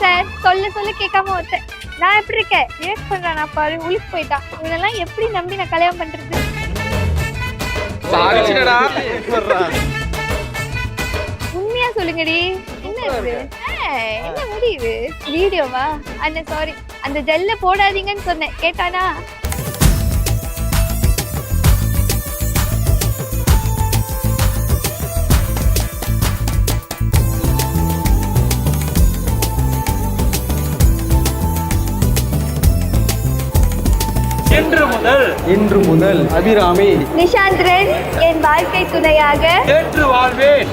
Sir. சொல்ல கேட்காம ஒருத்தன். நான் எப்படி இருக்கேன்? ரியாக்ட் பண்றான் நான் பாரு. உளிக்கு போயிட்டான். இதெல்லாம் எப்படி நம்பி நான் கல்யாணம் பண்றது? சாரிச்சுடா. உண்மையா சொல்லுங்கடி. என்ன இது? என்ன முடியுது? வீடியோவா? அண்ணா சாரி. அந்த ஜெல்ல போடாதீங்கன்னு சொன்னேன். கேட்டானா? இன்று முதல் அபிராமி நிஷாந்திரன் என் வாழ்க்கை துணையாக ஏற்று வாழ்வேன்.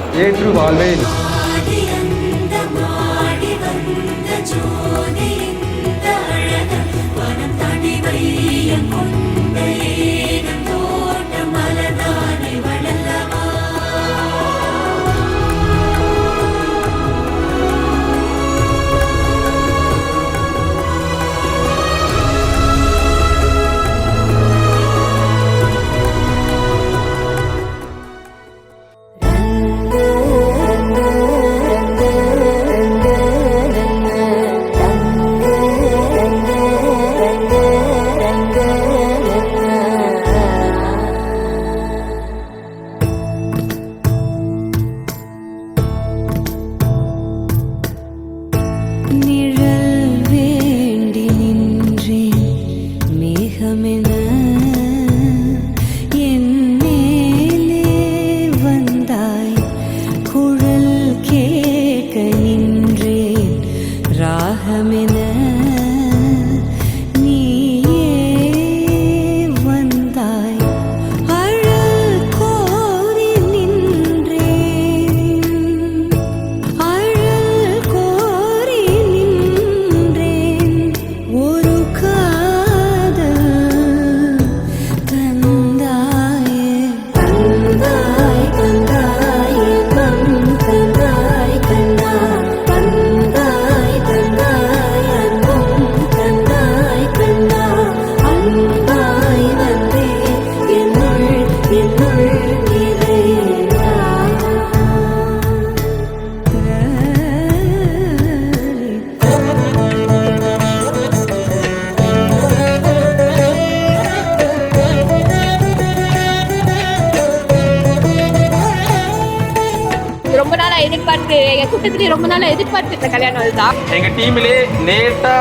ரொம்ப நாளா எதிர்பார்த்து எங்க கூட்டத்திலேயே ரொம்ப நாளா எதிர்பார்த்து இந்த கல்யாணம் அதுதான். எங்க டீம்லயே லேட்டா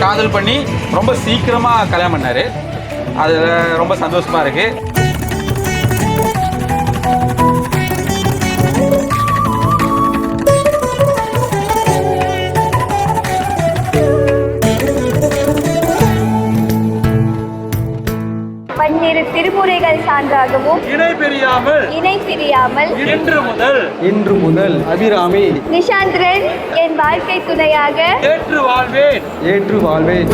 காதல் பண்ணி ரொம்ப சீக்கிரமா கல்யாணம் பண்ணாரு. அதுல ரொம்ப சந்தோஷமா இருக்கு. பன்னிரு திருமுறைகள் சான்றாகவும் இணை பிரியாமல் இன்று முதல் அபிராமி நிஷாந்திரன் என் வாழ்க்கை துணையாக ஏற்று வாழ்வேன். ஏற்று வாழ்வேன்.